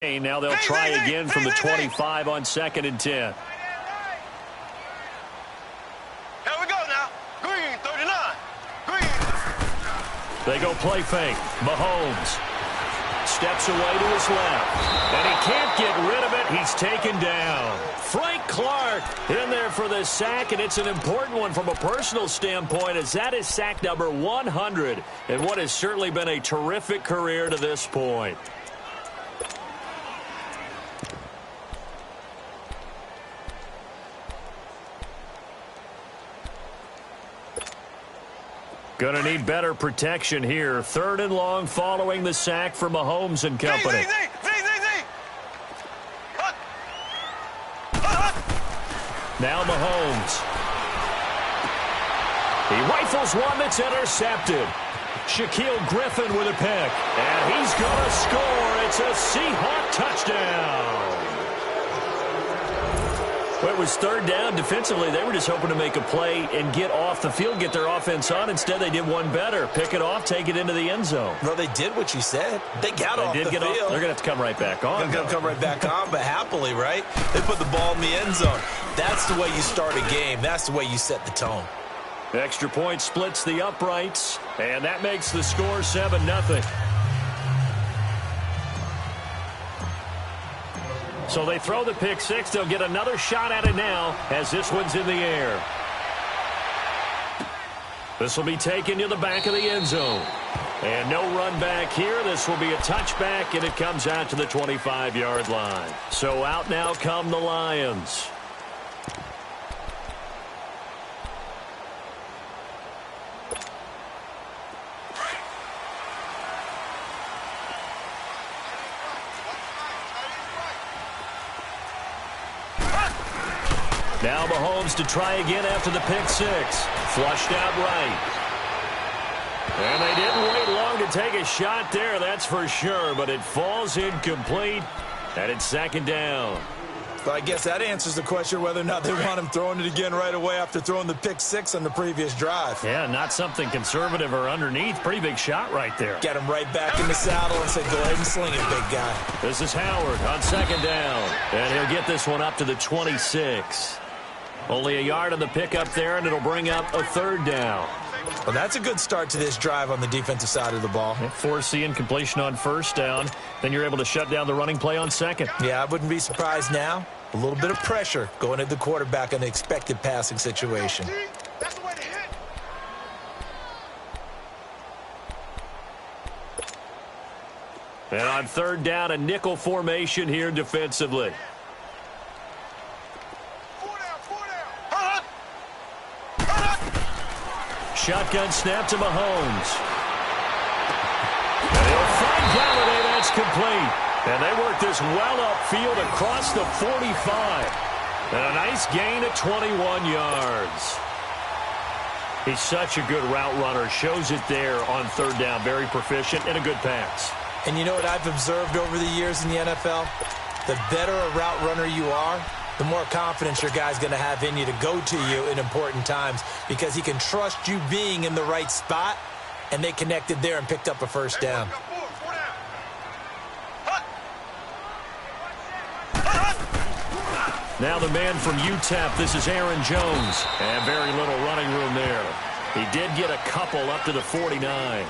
Now they'll try again from the 25 on 2nd and 10. Here we go now. Green, 39. Green. They go play fake. Mahomes steps away to his left. And he can't get rid of it. He's taken down. Frank Clark in there for the sack, and it's an important one from a personal standpoint, as that is sack number 100 in what has certainly been a terrific career to this point. Going to need better protection here. 3rd and long following the sack for Mahomes and company. Now Mahomes. He rifles one that's intercepted. Shaquille Griffin with a pick. And he's going to score. It's a Seahawk touchdown. Well, it was 3rd down. Defensively, they were just hoping to make a play and get off the field, get their offense on. Instead, they did one better. Pick it off, take it into the end zone. Well, they did what you said. They got off the field. They're going to have to come right back on. They're going to come right back on, but happily, right? They put the ball in the end zone. That's the way you start a game. That's the way you set the tone. Extra point splits the uprights, and that makes the score 7-0. So they throw the pick six. They'll get another shot at it now as this one's in the air. This will be taken to the back of the end zone. And no run back here. This will be a touchback, and it comes out to the 25-yard line. So out now come the Lions. Now Mahomes to try again after the pick six. Flushed out right. And they didn't wait long to take a shot there, that's for sure. But it falls incomplete, and it's 2nd down. So I guess that answers the question whether or not they want him throwing it again right away after throwing the pick six on the previous drive. Yeah, not something conservative or underneath. Pretty big shot right there. Get him right back in the saddle and say, go ahead and sling it, big guy. This is Howard on 2nd down. And he'll get this one up to the 26. Only a yard on the pickup there, and it'll bring up a 3rd down. Well, that's a good start to this drive on the defensive side of the ball. Force the incompletion on 1st down. Then you're able to shut down the running play on 2nd. Yeah, I wouldn't be surprised now. A little bit of pressure going at the quarterback in the expected passing situation. That's the way to hit. And on 3rd down, a nickel formation here defensively. Shotgun snap to Mahomes. And he'll find Galladay. That's complete. And they work this well upfield across the 45. And a nice gain at 21 yards. He's such a good route runner. Shows it there on 3rd down. Very proficient and a good pass. And you know what I've observed over the years in the NFL? The better a route runner you are, the more confidence your guy's going to have in you to go to you in important times, because he can trust you being in the right spot, and they connected there and picked up a 1st down. Now the man from UTEP, this is Aaron Jones, and very little running room there. He did get a couple up to the 49.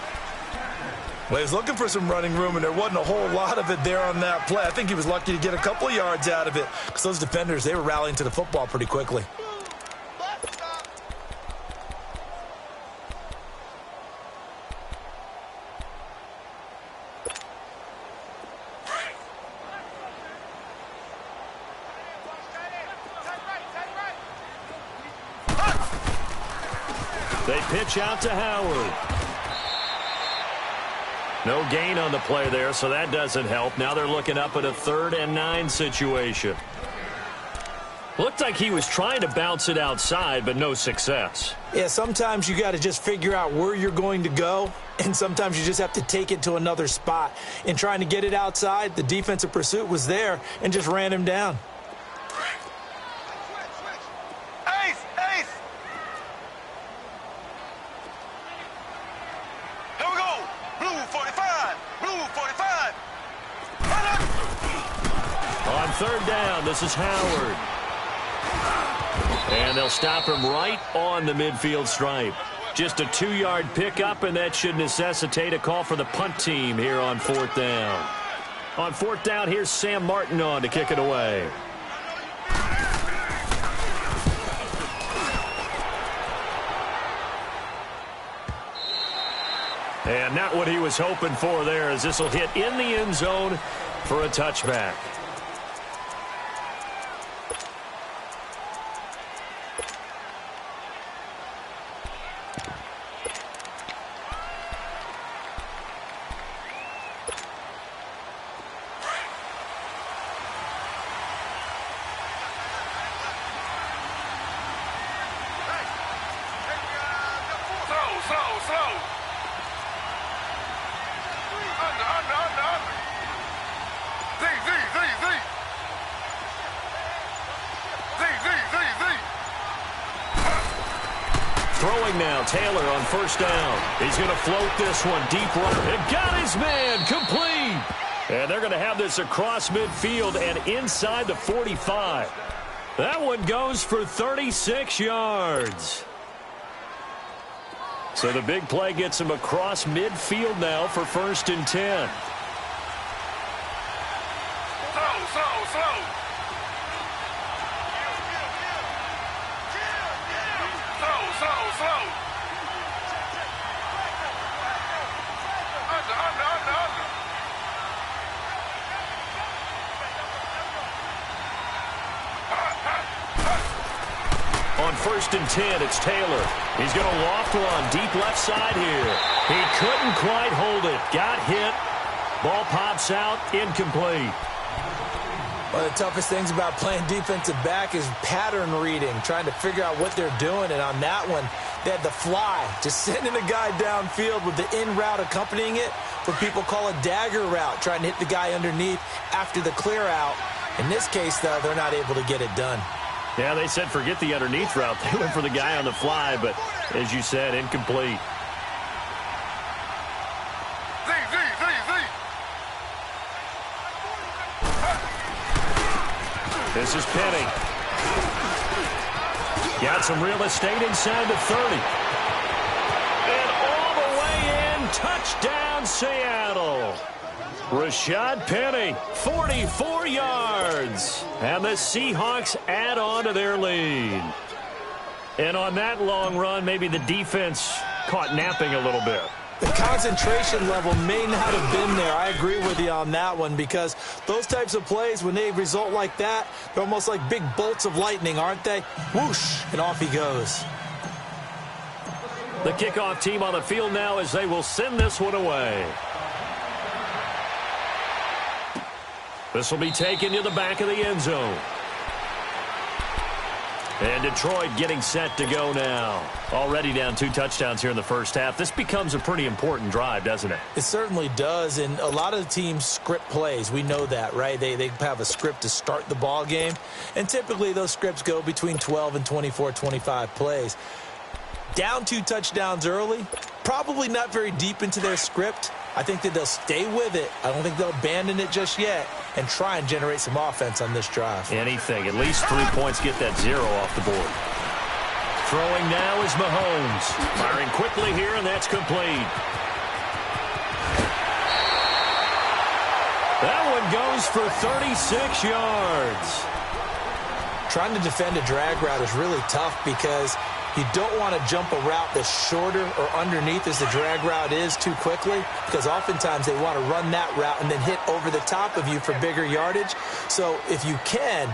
Well, he was looking for some running room, and there wasn't a whole lot of it there on that play. I think he was lucky to get a couple of yards out of it, because those defenders, they were rallying to the football pretty quickly. They pitch out to Howard. No gain on the play there, so that doesn't help. Now they're looking up at a 3rd and 9 situation. Looked like he was trying to bounce it outside, but no success. Yeah, sometimes you got to just figure out where you're going to go, and sometimes you just have to take it to another spot. In trying to get it outside, the defensive pursuit was there and just ran him down. third down. This is Howard. And they'll stop him right on the midfield stripe. Just a 2-yard pickup, and that should necessitate a call for the punt team here on fourth down. On fourth down, here's Sam Martin on to kick it away. And not what he was hoping for there, as this will hit in the end zone for a touchback. Throwing now, Taylor on first down. He's going to float this one deep right. And got his man complete. And they're going to have this across midfield and inside the 45. That one goes for 36 yards. So the big play gets him across midfield now for 1st and 10. On 1st and 10, it's Taylor. He's going to loft one deep left side here. He couldn't quite hold it. Got hit. Ball pops out, incomplete. One of the toughest things about playing defensive back is pattern reading, trying to figure out what they're doing. And on that one, they had the fly, just sending a guy downfield with the in route accompanying it, what people call a dagger route, trying to hit the guy underneath after the clear out. In this case, though, they're not able to get it done. Yeah, they said forget the underneath route. They went for the guy on the fly, but as you said, incomplete. This is Penny. Got some real estate inside the 30. And all the way in, touchdown Seattle. Rashad Penny, 44 yards. And the Seahawks add on to their lead. And on that long run, maybe the defense caught napping a little bit. The concentration level may not have been there. I agree with you on that one, because those types of plays, when they result like that, they're almost like big bolts of lightning, aren't they? Whoosh, and off he goes. The kickoff team on the field now as they will send this one away. This will be taken to the back of the end zone. And Detroit getting set to go now. Already down 2 touchdowns here in the first half. This becomes a pretty important drive, doesn't it? It certainly does, and a lot of the teams script plays. We know that, right? They have a script to start the ball game, and typically those scripts go between 12 and 24, 25 plays. Down 2 touchdowns early, probably not very deep into their script. I think that they'll stay with it. I don't think they'll abandon it just yet and try and generate some offense on this drive. Anything. At least 3 points, get that 0 off the board. Throwing now is Mahomes. Firing quickly here, and that's complete. That one goes for 36 yards. Trying to defend a drag route is really tough, because you don't want to jump a route that's shorter or underneath as the drag route is too quickly, because oftentimes they want to run that route and then hit over the top of you for bigger yardage. So if you can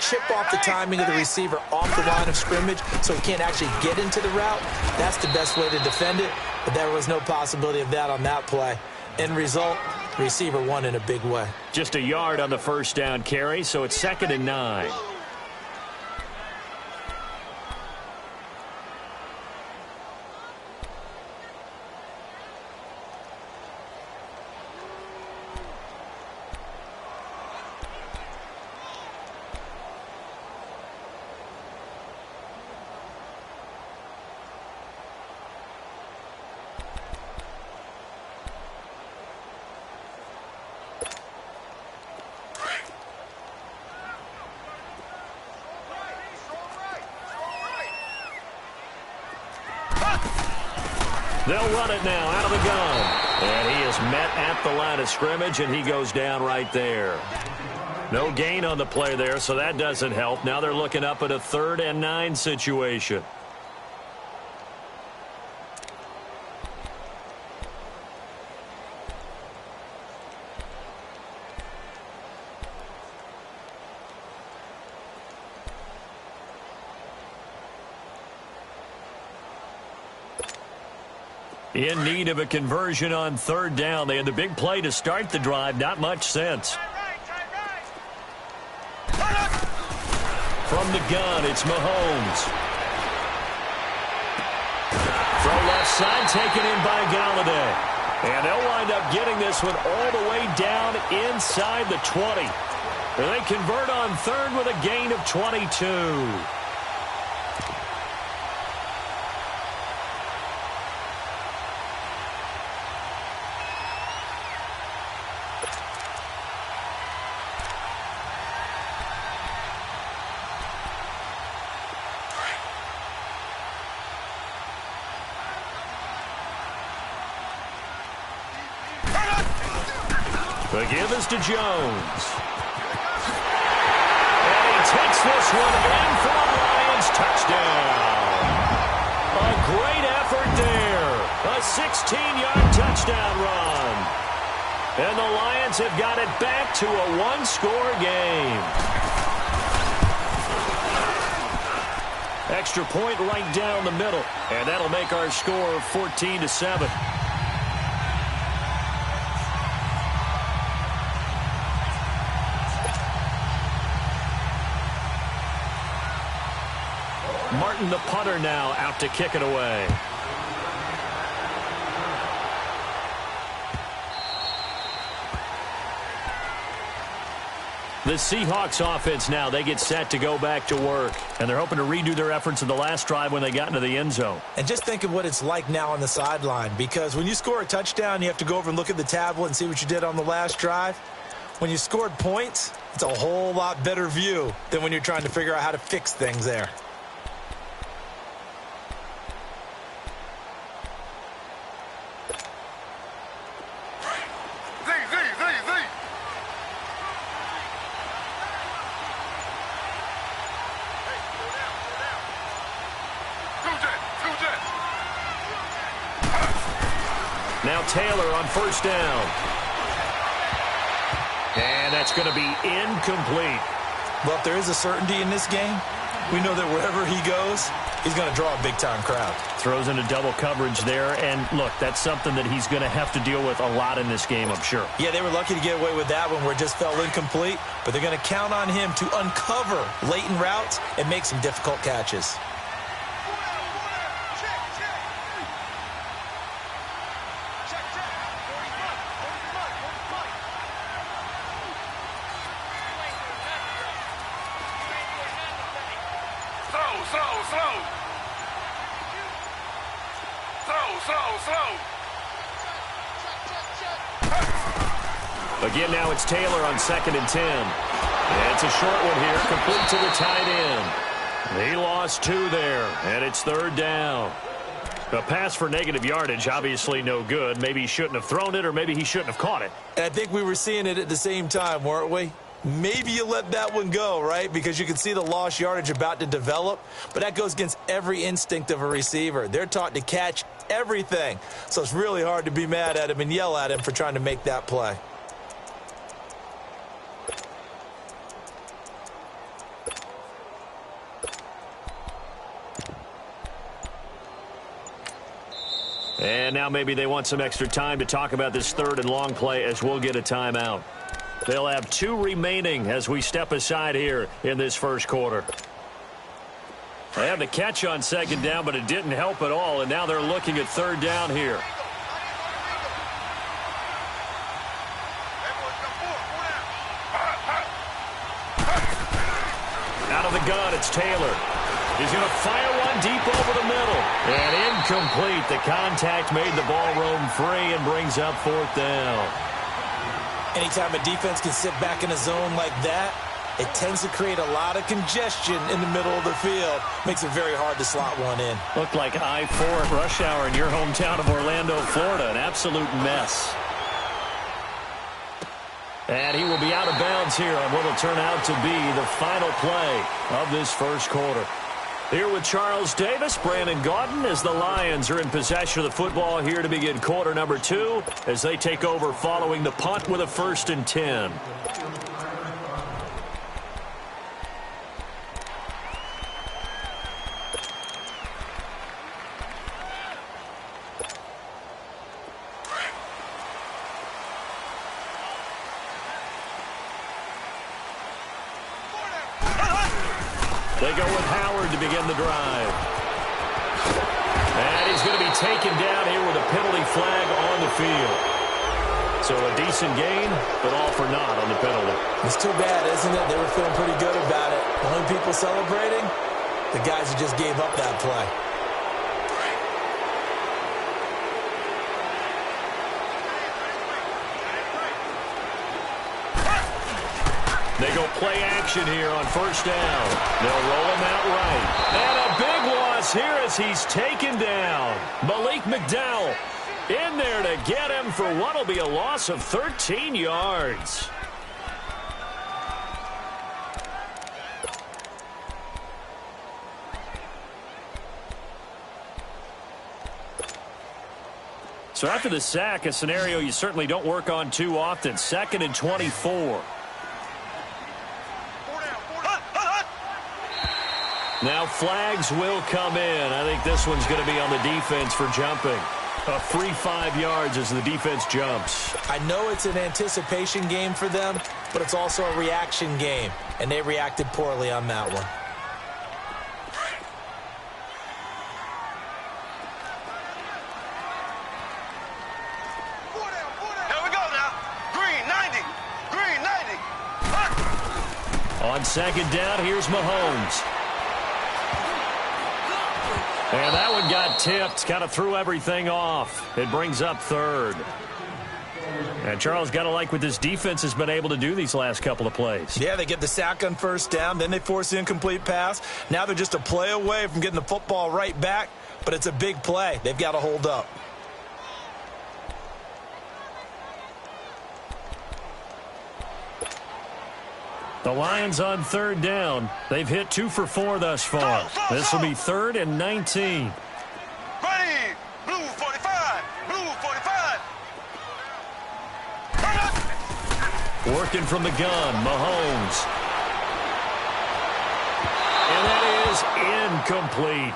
chip off the timing of the receiver off the line of scrimmage so he can't actually get into the route, that's the best way to defend it. But there was no possibility of that on that play. End result, the receiver won in a big way. Just a yard on the first down carry, so it's 2nd and 9. They'll run it now out of the gun. And he is met at the line of scrimmage, and he goes down right there. No gain on the play there, so that doesn't help. Now they're looking up at a 3rd and 9 situation. In need of a conversion on 3rd down. They had the big play to start the drive. Not much sense. From the gun, it's Mahomes. From left side, taken in by Galladay. And they'll wind up getting this one all the way down inside the 20. And they convert on 3rd with a gain of 22. The give is to Jones. And he takes this one in for the Lions. Touchdown. A great effort there. A 16-yard touchdown run. And the Lions have got it back to a one-score game. Extra point right down the middle. And that'll make our score 14-7. Martin, the punter, now out to kick it away. The Seahawks offense now, they get set to go back to work. And they're hoping to redo their efforts in the last drive when they got into the end zone. And just think of what it's like now on the sideline, because when you score a touchdown, you have to go over and look at the tablet and see what you did on the last drive. When you scored points, it's a whole lot better view than when you're trying to figure out how to fix things there. Now Taylor on 1st down. And that's going to be incomplete. Well, if there is a certainty in this game, we know that wherever he goes, he's going to draw a big-time crowd. Throws into double coverage there. And, look, that's something that he's going to have to deal with a lot in this game, I'm sure. Yeah, they were lucky to get away with that one where it just fell incomplete. But they're going to count on him to uncover latent routes and make some difficult catches. Again, now it's Taylor on 2nd and 10. And it's a short one here, complete to the tight end. He lost 2 there, and it's 3rd down. A pass for negative yardage, obviously no good. Maybe he shouldn't have thrown it, or maybe he shouldn't have caught it. And I think we were seeing it at the same time, weren't we? Maybe you let that one go, right? Because you can see the lost yardage about to develop. But that goes against every instinct of a receiver. They're taught to catch everything. So it's really hard to be mad at him and yell at him for trying to make that play. And now maybe they want some extra time to talk about this 3rd and long play as we'll get a timeout. They'll have 2 remaining as we step aside here in this first quarter. They have the catch on 2nd down, but it didn't help at all, and now they're looking at 3rd down here. Out of the gun, it's Taylor. He's going to fire one deep over the middle. And incomplete. The contact made the ball roam free and brings up 4th down. Anytime a defense can sit back in a zone like that, it tends to create a lot of congestion in the middle of the field. Makes it very hard to slot one in. Looked like I-4 at rush hour in your hometown of Orlando, Florida. An absolute mess. And he will be out of bounds here on what will turn out to be the final play of this first quarter. Here with Charles Davis, Brandon Gaudin, as the Lions are in possession of the football here to begin quarter number 2 as they take over following the punt with a 1st and 10. They go with Howard to begin the drive. And he's going to be taken down here with a penalty flag on the field. So a decent gain, but all for naught on the penalty. It's too bad, isn't it? They were feeling pretty good about it. The only people celebrating, the guys who just gave up that play. They go play action here on 1st down. They'll roll him out right. And a big loss here as he's taken down. Malik McDowell in there to get him for what will be a loss of 13 yards. So after the sack, a scenario you certainly don't work on too often. 2nd and 24. Now flags will come in. I think this one's going to be on the defense for jumping. A free 5 yards as the defense jumps. I know it's an anticipation game for them, but it's also a reaction game, and they reacted poorly on that one. Here we go now. Green 90. Green 90. On 2nd down, here's Mahomes. And that one got tipped, kind of threw everything off. It brings up 3rd. And Charles, got to like what this defense has been able to do these last couple of plays. Yeah, they get the sack on 1st down, then they force the incomplete pass. Now they're just a play away from getting the football right back, but it's a big play. They've got to hold up. The Lions on 3rd down. They've hit 2 for 4 thus far. This will be 3rd and 19. Ready. Blue 45. Blue 45. Working from the gun, Mahomes. And that is incomplete.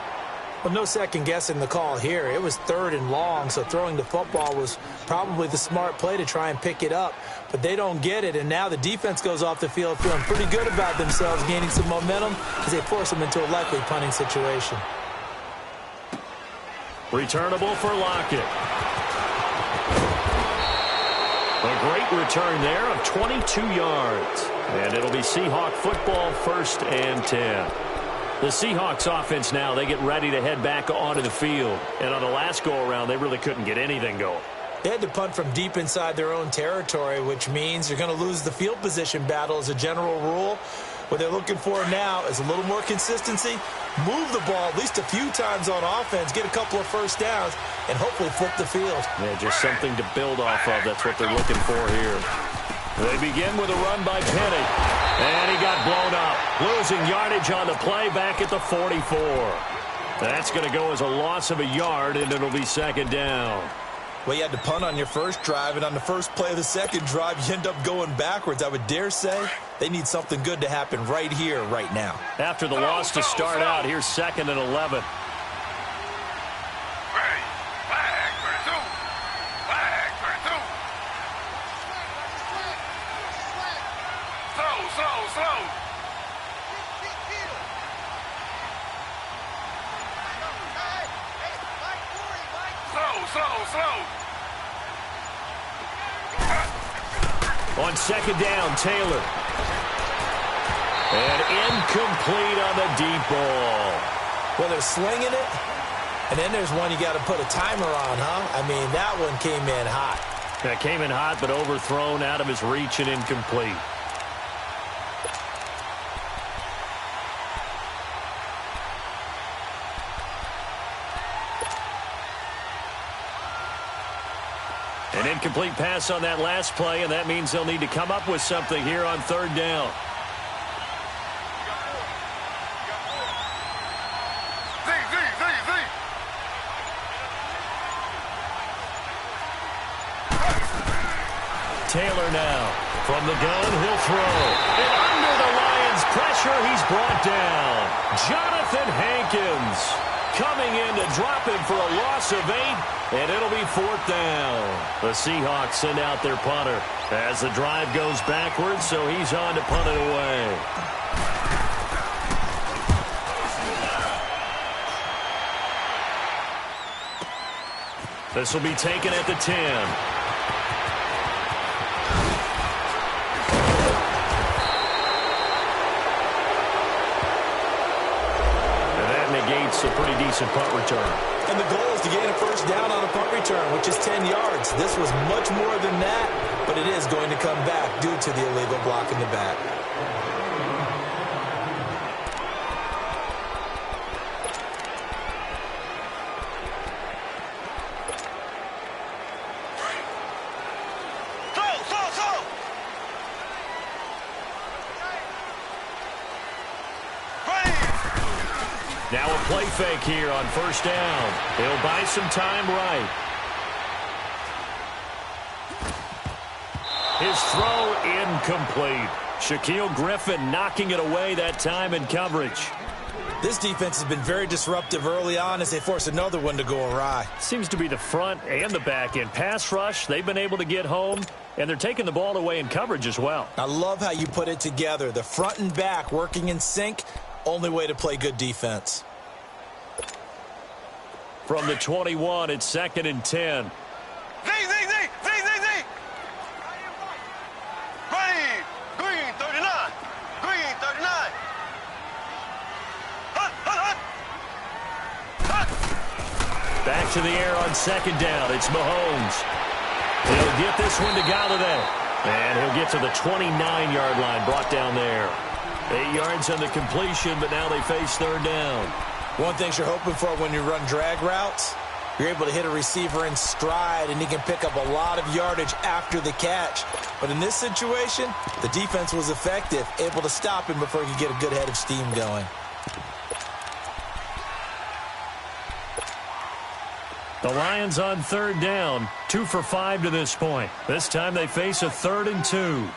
Well, no second guessing the call here. It was 3rd and long, so throwing the football was probably the smart play to try and pick it up. But they don't get it, and now the defense goes off the field feeling pretty good about themselves, gaining some momentum as they force them into a likely punting situation. Returnable for Lockett. A great return there of 22 yards. And it'll be Seahawk football, 1st and 10. The Seahawks offense now, they get ready to head back onto the field. And on the last go-around, they really couldn't get anything going. They had to punt from deep inside their own territory, which means you're going to lose the field position battle as a general rule. What they're looking for now is a little more consistency, move the ball at least a few times on offense, get a couple of 1st downs, and hopefully flip the field. Yeah, just something to build off of. That's what they're looking for here. They begin with a run by Penny. And he got blown up. Losing yardage on the play back at the 44. That's going to go as a loss of a yard, and it'll be 2nd down. Well, you had to punt on your first drive, and on the first play of the second drive, you end up going backwards. I would dare say they need something good to happen right here, right now. After the loss to start out, here's 2nd and 11. On 2nd down, Taylor. And incomplete on the deep ball. Well, they're slinging it, and then there's one you got to put a timer on, huh? I mean, that one came in hot. That came in hot, but overthrown, out of his reach and incomplete. An incomplete pass on that last play, and that means they'll need to come up with something here on third down. Taylor now. From the gun, he'll throw. And under the Lions' pressure, he's brought down. Jonathan Hankins coming in to drop him for a loss of 8, and it'll be 4th down. The Seahawks send out their punter as the drive goes backwards, so he's on to punt it away. This will be taken at the 10. Negates a pretty decent punt return. And the goal is to gain a first down on a punt return, which is 10 yards. This was much more than that, but it is going to come back due to the illegal block in the back. Now a play fake here on first down. He'll buy some time right. His throw incomplete. Shaquille Griffin knocking it away that time in coverage. This defense has been very disruptive early on as they force another one to go awry. Seems to be the front and the back end. Pass rush, they've been able to get home, and they're taking the ball away in coverage as well. I love how you put it together. The front and back working in sync. Only way to play good defense. From the 21, it's 2nd and 10. Z. Ready. Green 39. Green 39. Hut. Back to the air on 2nd down. It's Mahomes. He'll get this one to Galladay. And he'll get to the 29-yard line, brought down there. 8 yards on the completion, but now they face 3rd down. One thing you're hoping for when you run drag routes, you're able to hit a receiver in stride, and he can pick up a lot of yardage after the catch. But in this situation, the defense was effective, able to stop him before he could get a good head of steam going. The Lions on 3rd down, 2 for 5 to this point. This time they face a 3rd and 2.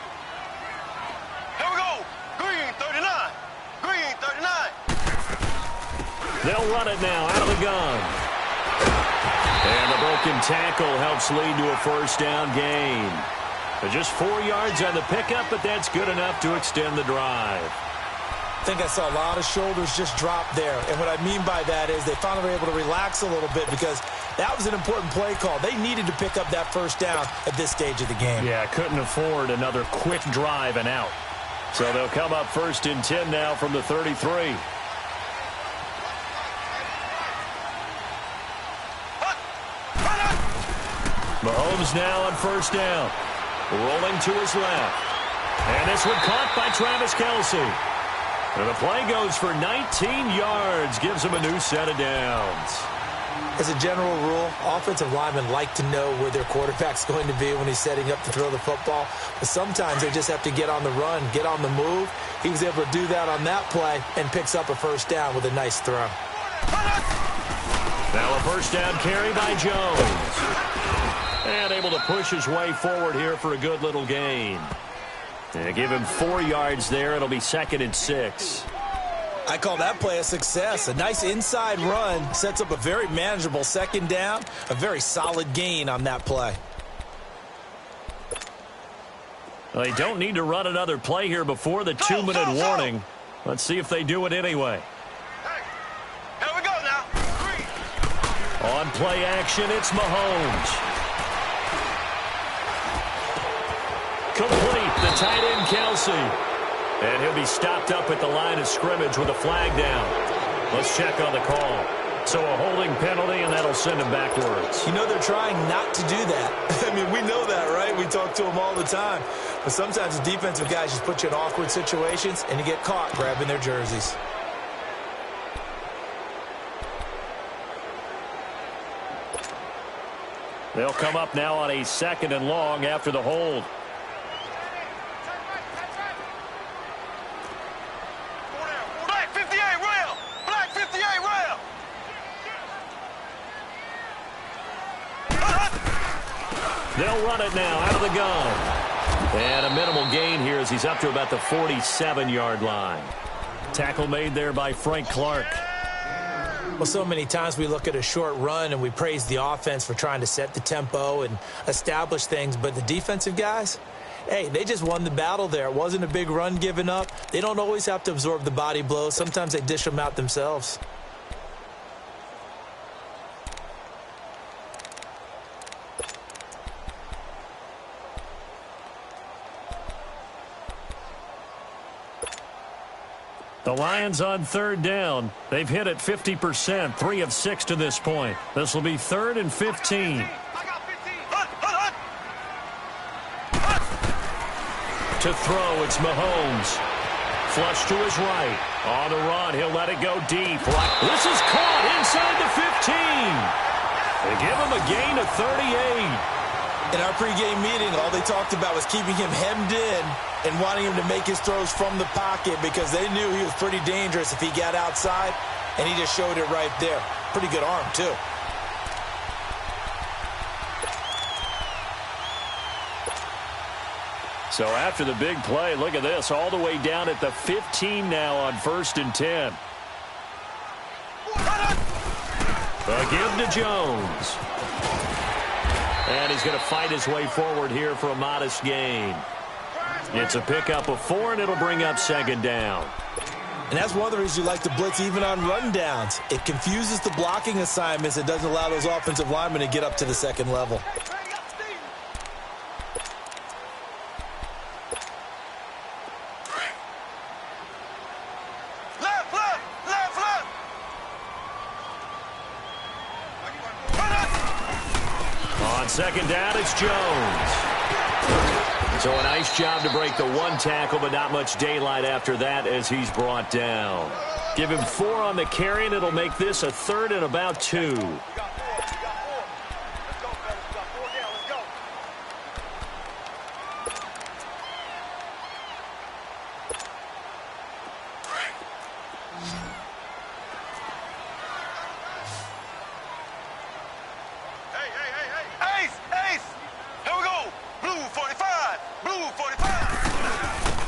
They'll run it now out of the gun. And the broken tackle helps lead to a first down gain. But just 4 yards on the pickup, but that's good enough to extend the drive. I think I saw a lot of shoulders just drop there. And what I mean by that is they finally were able to relax a little bit because that was an important play call. They needed to pick up that first down at this stage of the game. Yeah, couldn't afford another quick drive and out. So they'll come up 1st and 10 now from the 33. Mahomes now on 1st down. Rolling to his left. And this one caught by Travis Kelce. And the play goes for 19 yards. Gives him a new set of downs. As a general rule, offensive linemen like to know where their quarterback's going to be when he's setting up to throw the football. But sometimes they just have to get on the run, get on the move. He was able to do that on that play and picks up a first down with a nice throw. Now a first down carry by Jones. And able to push his way forward here for a good little gain. And give him 4 yards there. It'll be 2nd and 6. I call that play a success. A nice inside run sets up a very manageable 2nd down. A very solid gain on that play. Well, they don't need to run another play here before the 2-minute warning. Let's see if they do it anyway. Here we go now. On play action, it's Mahomes. Complete, the tight end Kelce. And he'll be stopped up at the line of scrimmage with a flag down. Let's check on the call. So a holding penalty, and that'll send him backwards. You know they're trying not to do that. I mean, we know that, right? We talk to them all the time. But sometimes the defensive guys just put you in awkward situations, and you get caught grabbing their jerseys. They'll come up now on a 2nd and long after the hold. Black 58 rail! Black 58 rail! They'll run it now out of the gun. And a minimal gain here as he's up to about the 47-yard line. Tackle made there by Frank Clark. Well, so many times we look at a short run and we praise the offense for trying to set the tempo and establish things, but the defensive guys, hey, they just won the battle there. It wasn't a big run given up. They don't always have to absorb the body blows. Sometimes they dish them out themselves. The Lions on 3rd down. They've hit it 50%, 3 of 6 to this point. This will be 3rd and 15. To throw, it's Mahomes. Flush to his right. On the run, he'll let it go deep. This is caught inside the 15. They give him a gain of 38. In our pregame meeting, all they talked about was keeping him hemmed in and wanting him to make his throws from the pocket because they knew he was pretty dangerous if he got outside, and he just showed it right there. Pretty good arm, too. So after the big play, look at this, all the way down at the 15 now on 1st and 10. A give to Jones. And he's going to fight his way forward here for a modest gain. It's a pickup of 4, and it'll bring up 2nd down. And that's one of the reasons you like to blitz even on run downs. It confuses the blocking assignments. It doesn't allow those offensive linemen to get up to the 2nd level. On 2nd down, it's Jones. So a nice job to break the 1 tackle, but not much daylight after that as he's brought down. Give him 4 on the carry, and it'll make this a 3rd and about 2.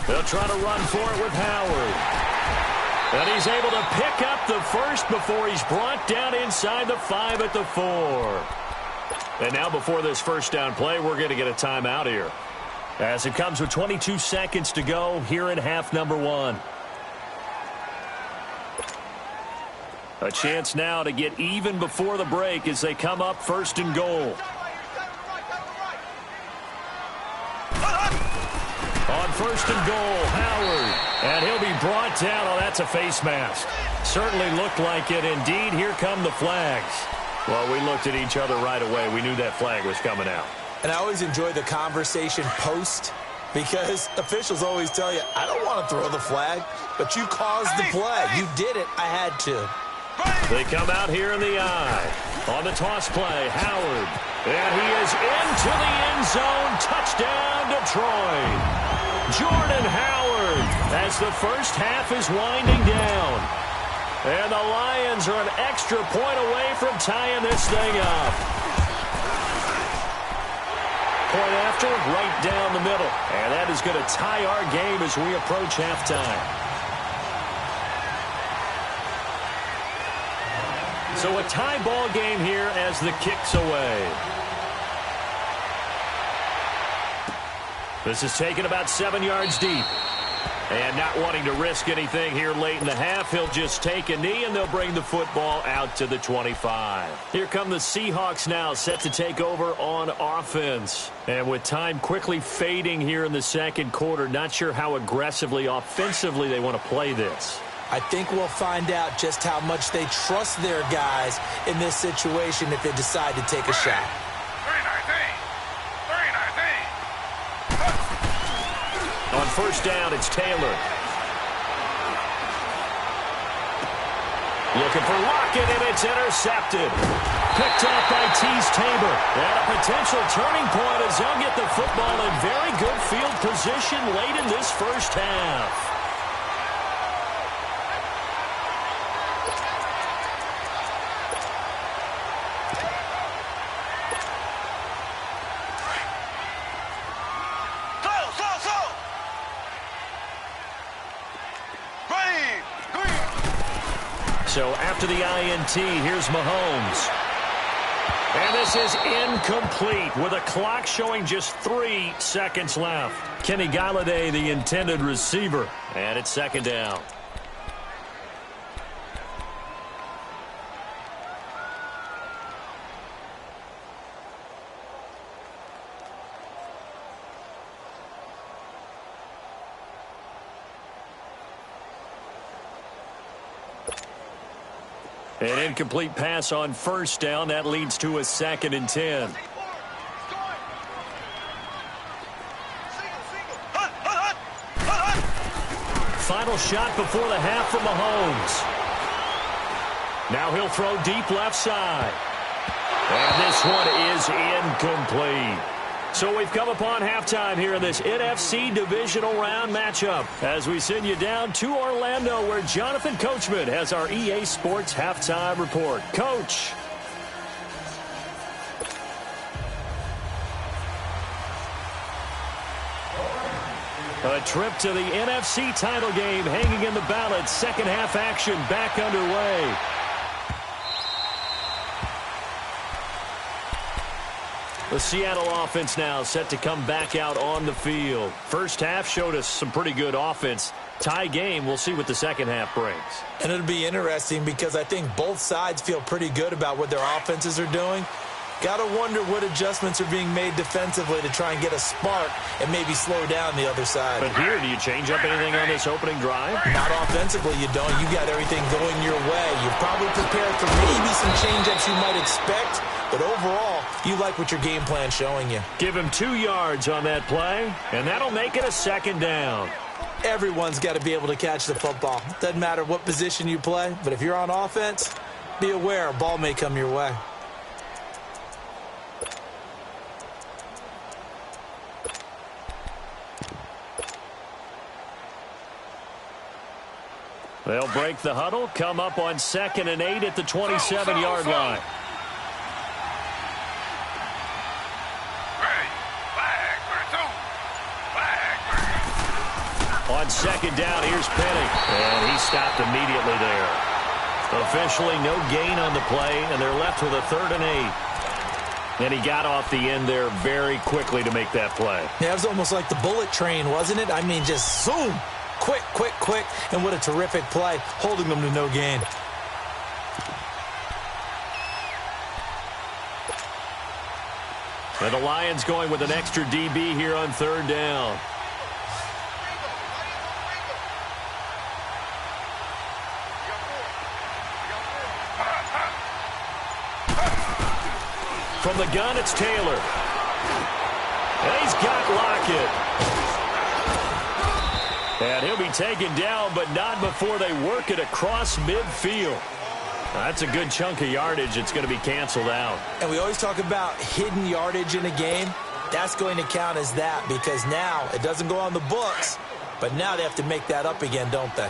They'll try to run for it with Howard. And he's able to pick up the first before he's brought down inside the 5 at the 4. And now before this first down play, we're going to get a timeout here. As it comes with 22 seconds to go here in half number 1. A chance now to get even before the break as they come up 1st and goal. On 1st and goal, Howard. And he'll be brought down. Oh, that's a face mask. Certainly looked like it. Indeed, here come the flags. Well, we looked at each other right away. We knew that flag was coming out. And I always enjoy the conversation post because officials always tell you, I don't want to throw the flag, but you caused the play. You did it. I had to. They come out here in the eye. On the toss play, Howard. And he is into the end zone. Touchdown, Detroit. Jordan Howard as the first half is winding down. And the Lions are an extra point away from tying this thing up. Point after, right down the middle. And that is going to tie our game as we approach halftime. So a tie ball game here as the kick's away. This is taken about 7 yards deep. And not wanting to risk anything here late in the half, he'll just take a knee and they'll bring the football out to the 25. Here come the Seahawks now, set to take over on offense. And with time quickly fading here in the 2nd quarter, not sure how aggressively, offensively they want to play this. I think we'll find out just how much they trust their guys in this situation if they decide to take a shot. On 1st down, it's Taylor. Looking for Lockett, and it's intercepted. Picked off by Tease Tabor. And a potential turning point as he'll get the football in very good field position late in this first half. So after the INT, here's Mahomes. And this is incomplete with a clock showing just 3 seconds left. Kenny Galladay, the intended receiver. And it's second down. An incomplete pass on first down. That leads to a 2nd and 10. Final shot before the half from Mahomes. Now he'll throw deep left side. And this one is incomplete. So we've come upon halftime here in this NFC divisional round matchup as we send you down to Orlando where Jonathan Coachman has our EA Sports halftime report. Coach. A trip to the NFC title game hanging in the balance. Second half action back underway. The Seattle offense now set to come back out on the field. First half showed us some pretty good offense. Tie game, we'll see what the second half brings. And it'll be interesting because I think both sides feel pretty good about what their offenses are doing. Got to wonder what adjustments are being made defensively to try and get a spark and maybe slow down the other side. But here, do you change up anything on this opening drive? Not offensively, you don't. You got everything going your way. You're probably prepared for maybe some change-ups you might expect, but overall, you like what your game plan's showing you. Give him 2 yards on that play, and that'll make it a 2nd down. Everyone's got to be able to catch the football. Doesn't matter what position you play, but if you're on offense, be aware a ball may come your way. They'll break the huddle, come up on 2nd and 8 at the 27-yard line. On 2nd down, here's Penny. And he stopped immediately there. Officially no gain on the play, and they're left with a 3rd and 8. And he got off the end there very quickly to make that play. Yeah, it was almost like the bullet train, wasn't it? I mean, just zoom. Quick, quick, quick. And what a terrific play, holding them to no gain. And the Lions going with an extra DB here on 3rd down. From the gun, it's Taylor. And he's got Lockett. And he'll be taken down, but not before they work it across midfield. That's a good chunk of yardage. It's going to be canceled out. And we always talk about hidden yardage in a game. That's going to count as that because now it doesn't go on the books, but now they have to make that up again, don't they?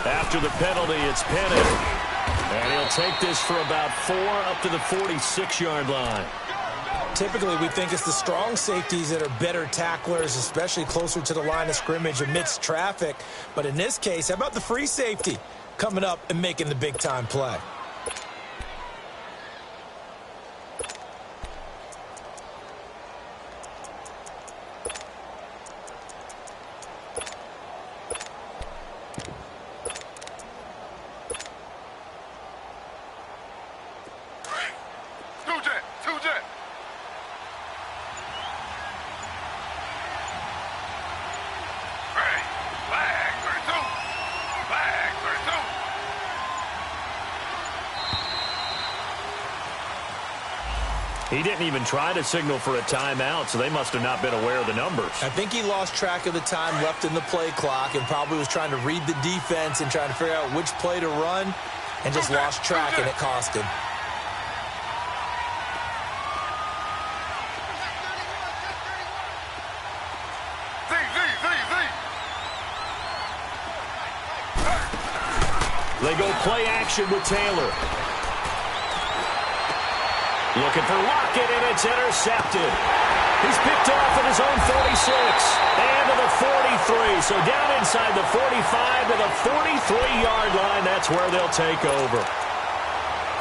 After the penalty, it's Penny. And he'll take this for about 4 up to the 46-yard line. Typically, we think it's the strong safeties that are better tacklers, especially closer to the line of scrimmage amidst traffic. But in this case, how about the free safety coming up and making the big-time play? He didn't even try to signal for a timeout, so they must have not been aware of the numbers. I think he lost track of the time left in the play clock and probably was trying to read the defense and trying to figure out which play to run and just lost track, and it cost him. They go play action with Taylor. Looking for Lockett, and it's intercepted. He's picked off at his own 46 and to the 43. So down inside the 45 to the 43-yard line. That's where they'll take over.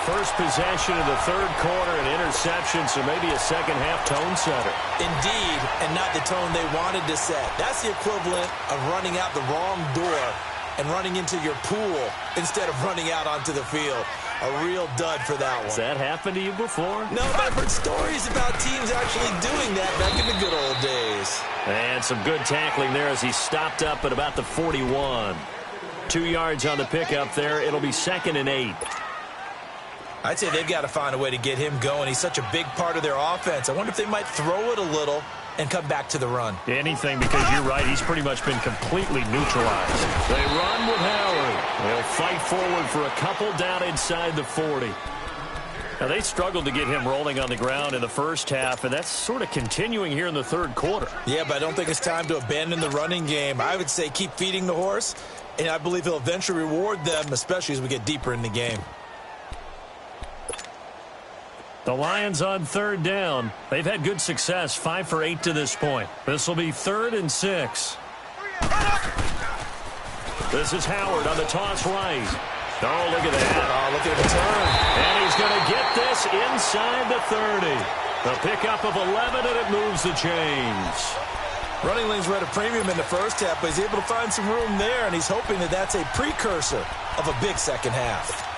First possession of the third quarter, an interception, so maybe a second-half tone setter. Indeed, and not the tone they wanted to set. That's the equivalent of running out the wrong door and running into your pool instead of running out onto the field. A real dud for that one. Has that happened to you before? No, but I've heard stories about teams actually doing that back in the good old days. And some good tackling there as he stopped up at about the 41. 2 yards on the pickup there. It'll be 2nd and 8. I'd say they've got to find a way to get him going. He's such a big part of their offense. I wonder if they might throw it a little and come back to the run. Anything, because you're right, he's pretty much been completely neutralized. They run with Howard. They'll fight forward for a couple down inside the 40. Now, they struggled to get him rolling on the ground in the first half, and that's sort of continuing here in the third quarter. Yeah, but I don't think it's time to abandon the running game. I would say keep feeding the horse, and I believe he'll eventually reward them, especially as we get deeper in the game. The Lions on third down. They've had good success, 5 for 8 to this point. This will be 3rd and 6. This is Howard on the toss right. Oh, look at that. Oh, look at the turn. And he's going to get this inside the 30. The pickup of 11, and it moves the chains. Running lanes were at a premium in the first half, but he's able to find some room there, and he's hoping that that's a precursor of a big second half.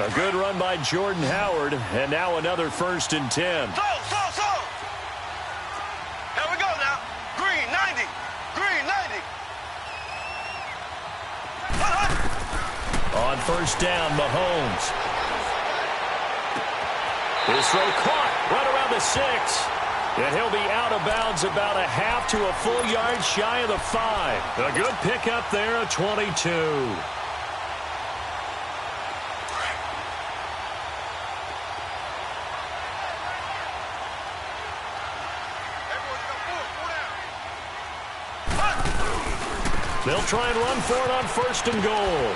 A good run by Jordan Howard, and now another 1st and 10. Slow. Here we go now. Green, 90. Green, 90. On first down, Mahomes. His throw caught right around the 6. And he'll be out of bounds about a half to a full yard shy of the 5. A good pickup there, a 22. They'll try and run for it on 1st and goal.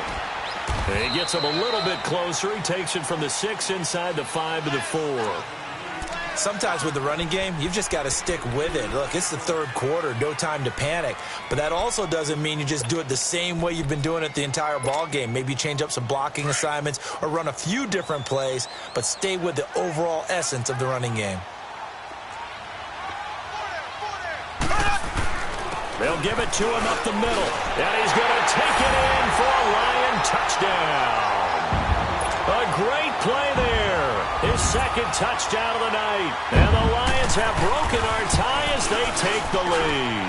And he gets him a little bit closer. He takes it from the 6 inside the 5 to the 4. Sometimes with the running game, you've just got to stick with it. Look, it's the third quarter, no time to panic. But that also doesn't mean you just do it the same way you've been doing it the entire ball game. Maybe change up some blocking assignments or run a few different plays, but stay with the overall essence of the running game. They'll give it to him up the middle. And he's going to take it in for a Lion touchdown. A great play there. His 2nd touchdown of the night. And the Lions have broken our tie as they take the lead.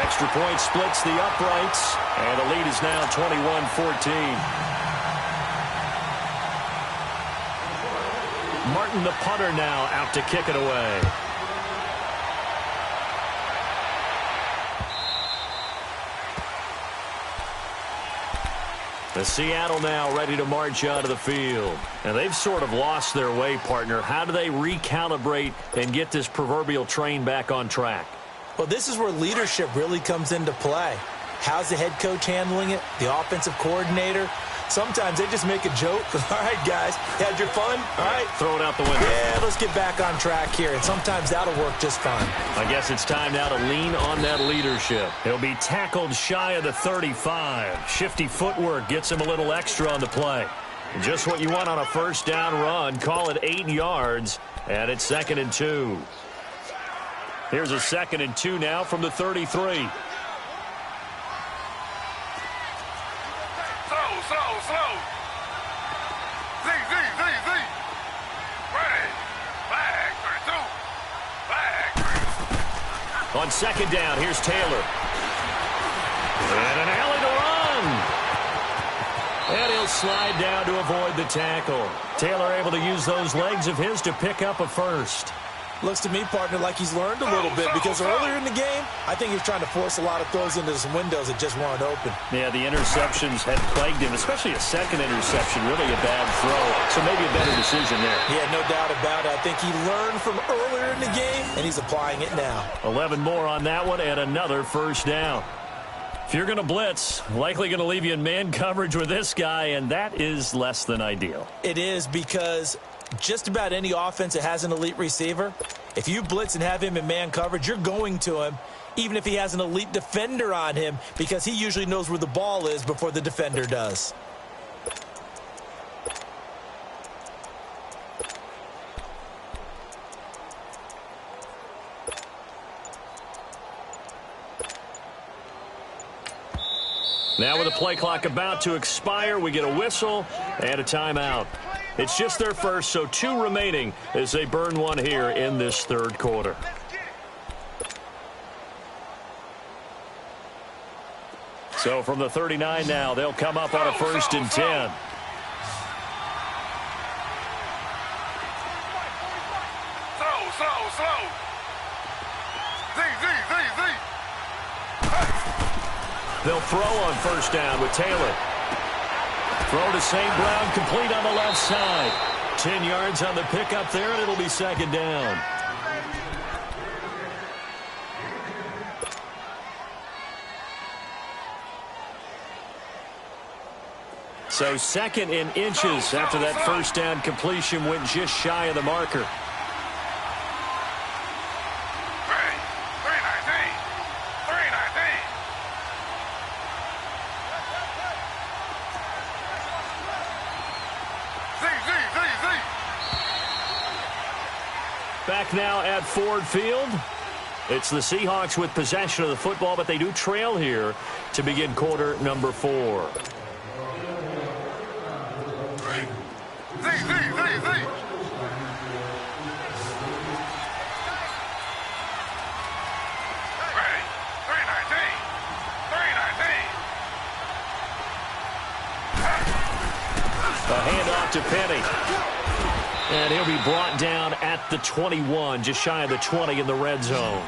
Extra point splits the uprights. And the lead is now 21-14. Martin, the punter, now out to kick it away. The Seattle now ready to march out of the field. And they've sort of lost their way, partner. How do they recalibrate and get this proverbial train back on track? Well, this is where leadership really comes into play. How's the head coach handling it? The offensive coordinator? Sometimes they just make a joke. All right, guys, had your fun? All right. Throw it out the window. Yeah, let's get back on track here. And sometimes that'll work just fine. I guess it's time now to lean on that leadership. He'll be tackled shy of the 35. Shifty footwork gets him a little extra on the play. Just what you want on a first down run. Call it 8 yards, and it's 2nd and 2. Here's a 2nd and 2 now from the 33. Slow. On second down, here's Taylor. And an alley to run. And he'll slide down to avoid the tackle. Taylor able to use those legs of his to pick up a first. Looks to me, partner, like he's learned a little bit because earlier in the game, I think he was trying to force a lot of throws into some windows that just weren't open. Yeah, the interceptions had plagued him, especially a second interception, really a bad throw. So maybe a better decision there. Yeah, no doubt about it. I think he learned from earlier in the game, and he's applying it now. 11 more on that one and another first down. If you're going to blitz, likely going to leave you in man coverage with this guy, and that is less than ideal. It is because just about any offense that has an elite receiver, if you blitz and have him in man coverage, you're going to him, even if he has an elite defender on him, because he usually knows where the ball is before the defender does. Now with the play clock about to expire, we get a whistle and a timeout. It's just their first, so 2 remaining as they burn one here in this third quarter. So from the 39 now, they'll come up on a 1st and 10. Slow. They'll throw on 1st down with Taylor. Throw to St. Brown, complete on the left side. 10 yards on the pickup there, and it'll be 2nd down. So 2nd in inches after that 1st down completion went just shy of the marker. Back now at Ford Field. It's the Seahawks with possession of the football, but they do trail here to begin quarter number 4. A handoff to Penny. And he'll be brought down at the 21, just shy of the 20 in the red zone.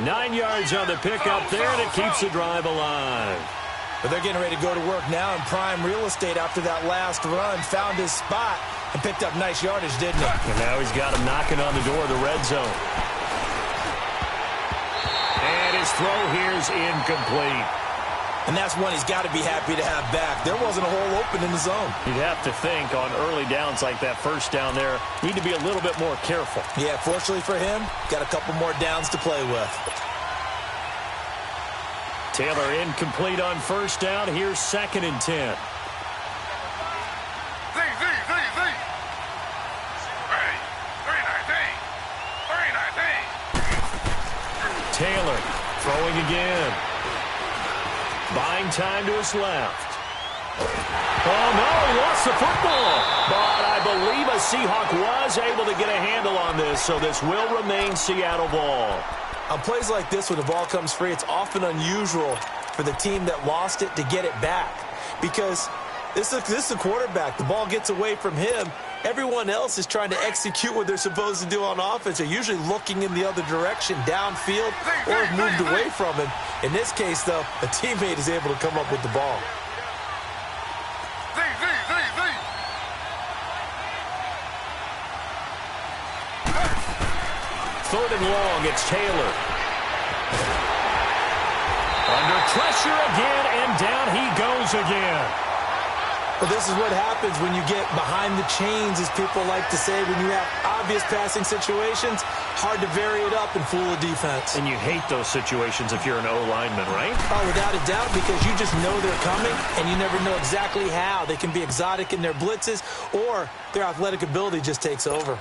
9 yards on the pickup there, and it keeps the drive alive. But they're getting ready to go to work now in prime real estate after that last run. Found his spot and picked up nice yardage, didn't he? And now he's got him knocking on the door of the red zone. And his throw here's incomplete. And that's one he's got to be happy to have back. There wasn't a hole open in the zone. You'd have to think on early downs like that 1st down there, need to be a little bit more careful. Yeah, fortunately for him, got a couple more downs to play with. Taylor incomplete on 1st down. Here's 2nd and 10. Taylor throwing again. Buying time to his left. Oh, no, he lost the football. But I believe a Seahawk was able to get a handle on this, so this will remain Seattle ball. On plays like this, when the ball comes free, it's often unusual for the team that lost it to get it back. Because this is the quarterback. The ball gets away from him. Everyone else is trying to execute what they're supposed to do on offense. They're usually looking in the other direction, downfield, or have moved away from him. In this case, though, a teammate is able to come up with the ball. Third and long, it's Taylor. Under pressure again, and down he goes again. Well, this is what happens when you get behind the chains, as people like to say. When you have obvious passing situations, hard to vary it up and fool a defense. And you hate those situations if you're an O-lineman, right? Oh, without a doubt, because you just know they're coming, and you never know exactly how. They can be exotic in their blitzes, or their athletic ability just takes over.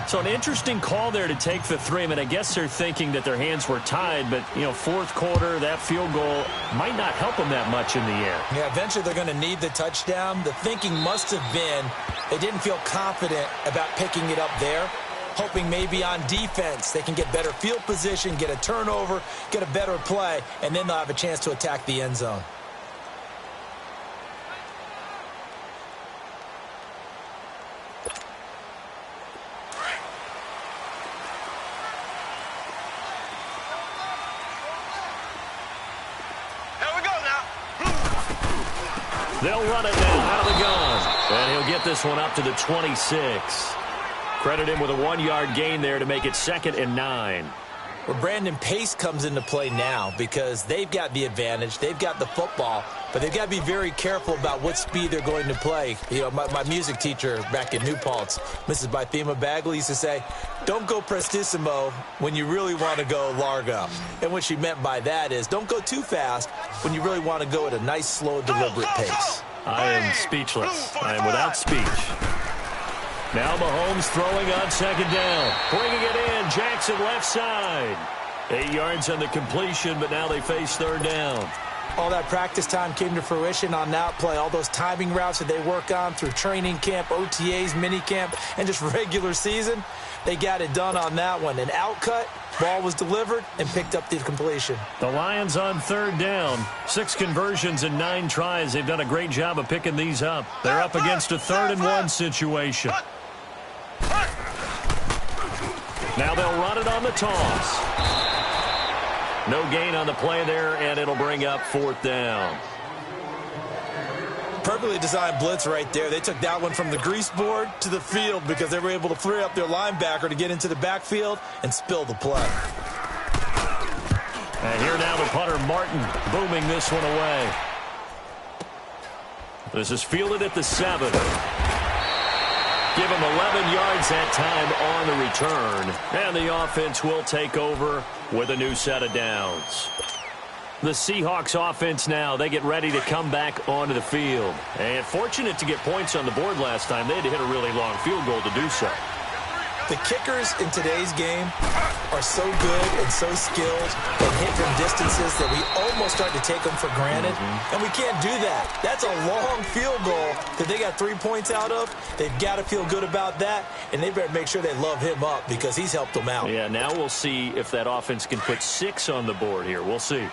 So an interesting call there to take the 3. I mean, I guess they're thinking that their hands were tied, but, you know, 4th quarter, that field goal might not help them that much in the air. Yeah, eventually they're going to need the touchdown. The thinking must have been they didn't feel confident about picking it up there. hoping maybe on defense they can get better field position, get a turnover, get a better play, and then they'll have a chance to attack the end zone. They'll run it now out of the gun. And he'll get this one up to the 26. Credit him with a 1-yard gain there to make it 2nd and 9. Well, Brandon, pace comes into play now because they've got the advantage. They've got the football, but they've got to be very careful about what speed they're going to play. You know, my music teacher back in New Paltz, Mrs. Bythema Bagley, used to say, don't go prestissimo when you really want to go largo. And what she meant by that is don't go too fast when you really want to go at a nice, slow, deliberate pace. I am speechless. I am without speech. Now Mahomes throwing on 2nd down. Bringing it in. Jackson left side. 8 yards on the completion, but now they face 3rd down. All that practice time came to fruition on that play. All those timing routes that they work on through training camp, OTAs, mini camp, and just regular season, they got it done on that one. An outcut, ball was delivered, and picked up the completion. The Lions on 3rd down. 6 conversions and 9 tries. They've done a great job of picking these up. They're up against a 3rd and 1 situation. Now they'll run it on the toss. No gain on the play there, and it'll bring up 4th down. Perfectly designed blitz right there. They took that one from the grease board to the field because they were able to free up their linebacker to get into the backfield and spill the play. And here now the punter, Martin, booming this one away. This is fielded at the 7. Give him 11 yards that time on the return. And the offense will take over with a new set of downs. The Seahawks offense now, they get ready to come back onto the field. And fortunate to get points on the board last time. They had to hit a really long field goal to do so. The kickers in today's game are so good and so skilled and hit from distances that we almost start to take them for granted. And we can't do that. That's a long field goal that they got 3 points out of. They've got to feel good about that, and they better make sure they love him up because he's helped them out. Yeah, now we'll see if that offense can put 6 on the board here. We'll see.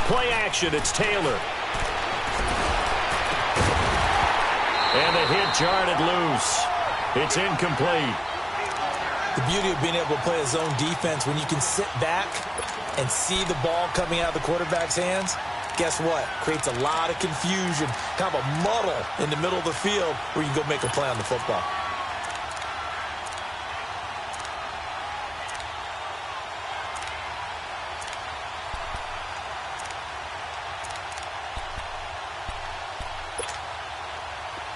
Play action, it's Taylor. And the hit jarred it loose. It's incomplete. The beauty of being able to play a zone defense when you can sit back and see the ball coming out of the quarterback's hands, guess what? Creates a lot of confusion, kind of a muddle in the middle of the field where you can go make a play on the football.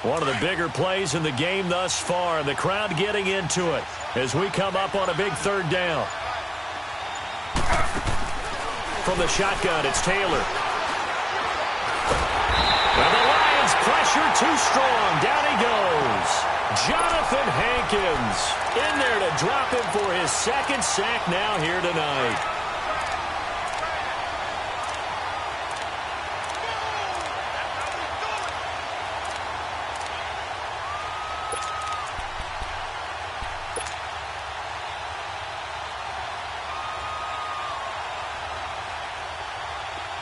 One of the bigger plays in the game thus far. The crowd getting into it as we come up on a big 3rd down. From the shotgun, it's Taylor. And the Lions pressure too strong. Down he goes. Jonathan Hankins in there to drop him for his 2nd sack now here tonight.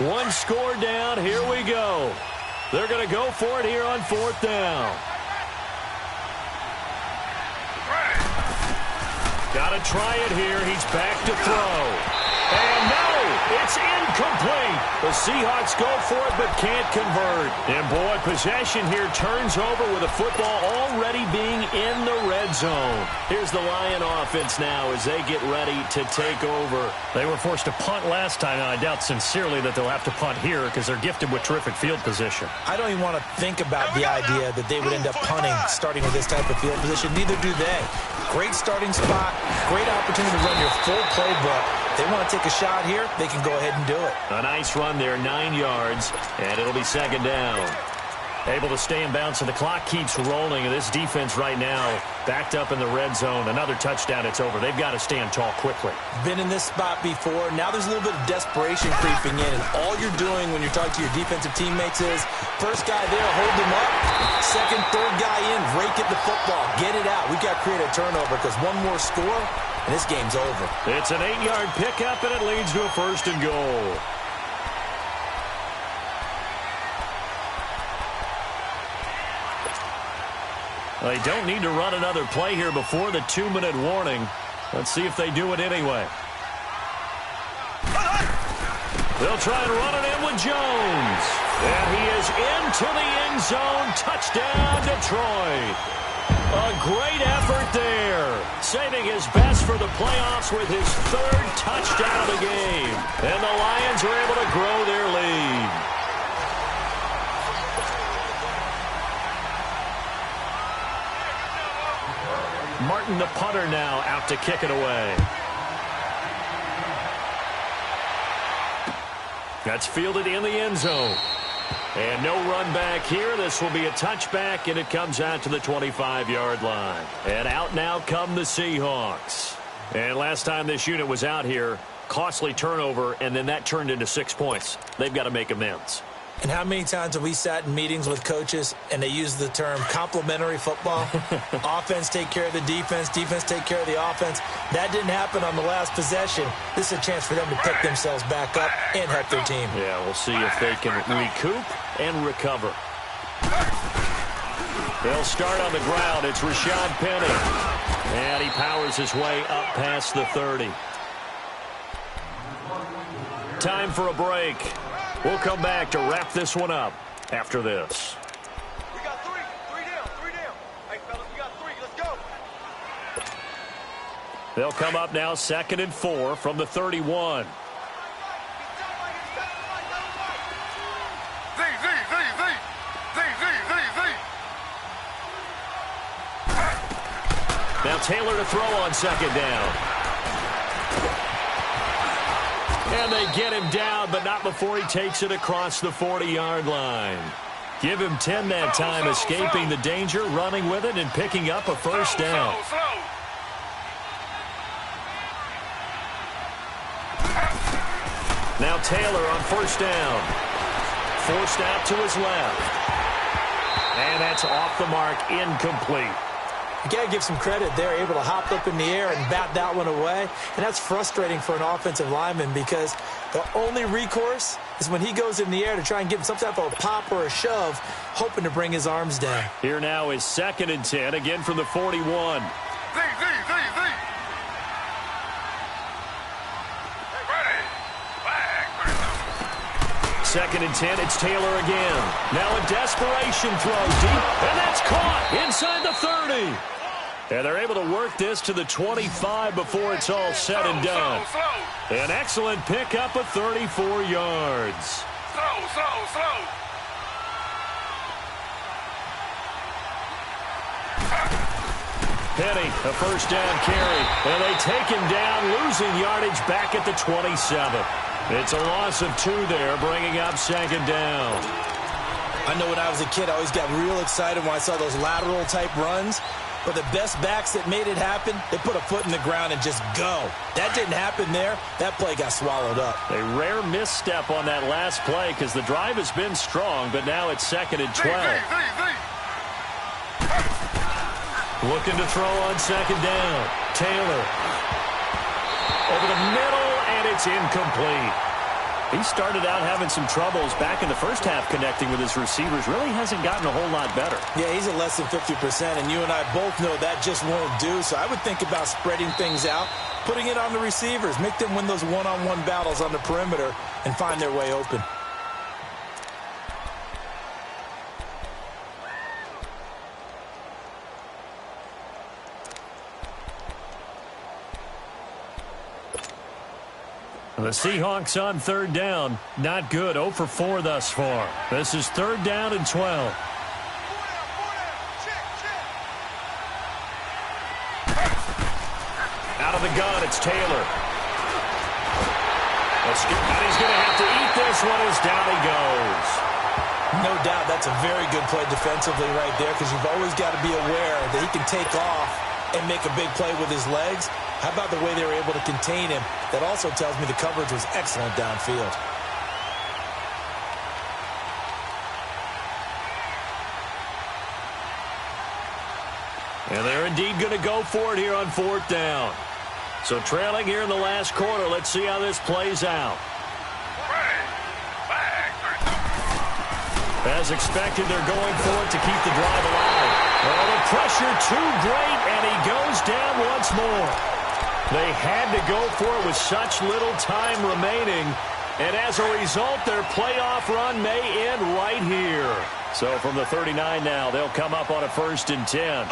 One score down. Here we go. They're going to go for it here on 4th down. Got to try it here. He's back to throw. And no, it's incomplete. The Seahawks go for it but can't convert. And boy, possession here turns over with the football already being in the red zone. Here's the Lion offense now as they get ready to take over. They were forced to punt last time, and I doubt sincerely that they'll have to punt here because they're gifted with terrific field position. I don't even want to think about the idea that they would end up punting starting with this type of field position. Neither do they. Great starting spot, great opportunity to run your full playbook. They want to take a shot here, they can go ahead and do it. A nice run there, 9 yards, and it'll be 2nd down. Able to stay in bounds, so the clock keeps rolling. And this defense right now backed up in the red zone. Another touchdown, it's over. They've got to stand tall quickly. Been in this spot before. Now there's a little bit of desperation creeping in. And all you're doing when you're talking to your defensive teammates is, first guy there, hold him up. Second, third guy in, rake at the football. Get it out. We've got to create a turnover because one more score, and this game's over. It's an 8-yard pickup, and it leads to a 1st and goal. They don't need to run another play here before the 2-minute warning. Let's see if they do it anyway. They'll try and run it in with Jones. And he is into the end zone. Touchdown, Detroit. A great effort there. Saving his best for the playoffs with his 3rd touchdown of the game. And the Lions are able to grow their lead. Martin, the punter, now out to kick it away. That's fielded in the end zone. And no run back here. This will be a touchback, and it comes out to the 25-yard line. And out now come the Seahawks. And last time this unit was out here, costly turnover, and then that turned into 6 points. They've got to make amends. And how many times have we sat in meetings with coaches and they use the term complementary football? Offense take care of the defense, defense take care of the offense. That didn't happen on the last possession. This is a chance for them to pick themselves back up and help their team. Yeah, we'll see if they can recoup and recover. They'll start on the ground. It's Rashad Penny. And he powers his way up past the 30. Time for a break. We'll come back to wrap this one up after this. We got three. Three down. Hey, fellas, we got 3. Let's go. They'll come up now 2nd and 4 from the 31. Now Taylor to throw on 2nd down. And they get him down, but not before he takes it across the 40-yard line. Give him 10 that time, escaping the danger, running with it, and picking up a 1st down. Now Taylor on 1st down. Forced out to his left. And that's off the mark, incomplete. You got to give some credit. They're able to hop up in the air and bat that one away. And that's frustrating for an offensive lineman because the only recourse is when he goes in the air to try and give him some type of a pop or a shove, hoping to bring his arms down. Here now is 2nd and 10, again from the 41. Second and 10, it's Taylor again. Now a desperation throw deep, and that's caught inside the 30. And they're able to work this to the 25 before it's all said and done. An excellent pickup of 34 yards. Slow. Penny, a 1st down carry. And they take him down, losing yardage back at the 27. It's a loss of 2 there, bringing up 2nd down. I know when I was a kid, I always got real excited when I saw those lateral-type runs. But the best backs that made it happen, they put a foot in the ground and just go. That didn't happen there. That play got swallowed up. A rare misstep on that last play because the drive has been strong, but now it's 2nd and 12. Looking to throw on 2nd down. Taylor. Over the middle, and it's incomplete. He started out having some troubles back in the first half connecting with his receivers. Really hasn't gotten a whole lot better. Yeah, he's at less than 50%, and you and I both know that just won't do. So I would think about spreading things out, putting it on the receivers, make them win those one-on-one battles on the perimeter and find their way open. The Seahawks on 3rd down. Not good. 0 for 4 thus far. This is 3rd down and 12. Out of the gun, it's Taylor. And he's going to have to eat this one as down he goes. No doubt that's a very good play defensively right there, because you've always got to be aware that he can take off and make a big play with his legs. How about the way they were able to contain him? That also tells me the coverage was excellent downfield. And they're indeed going to go for it here on 4th down. So trailing here in the last quarter, let's see how this plays out. As expected, they're going for it to keep the drive alive. Oh, the pressure too great, and he goes down once more. They had to go for it with such little time remaining. And as a result, their playoff run may end right here. So from the 39 now, they'll come up on a 1st and 10.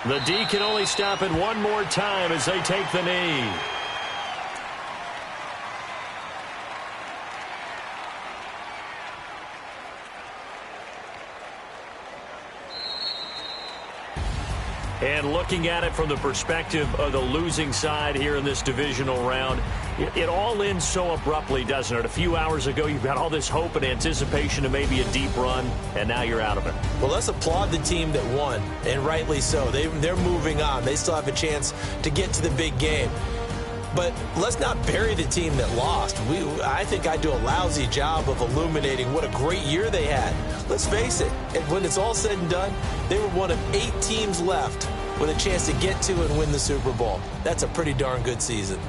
The D can only stop it one more time as they take the knee. And looking at it from the perspective of the losing side here in this divisional round, it all ends so abruptly, doesn't it? A few hours ago, you've got all this hope and anticipation of maybe a deep run, and now you're out of it. Well, let's applaud the team that won, and rightly so. They're moving on. They still have a chance to get to the big game. But let's not bury the team that lost. I think I do a lousy job of illuminating what a great year they had. Let's face it, when it's all said and done, they were one of 8 teams left with a chance to get to and win the Super Bowl. That's a pretty darn good season.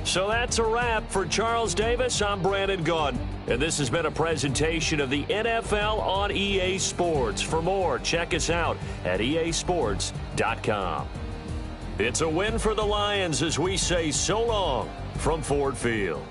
So that's a wrap for Charles Davis. I'm Brandon Gaudin, and this has been a presentation of the NFL on EA Sports. For more, check us out at easports.com. It's a win for the Lions as we say so long from Ford Field.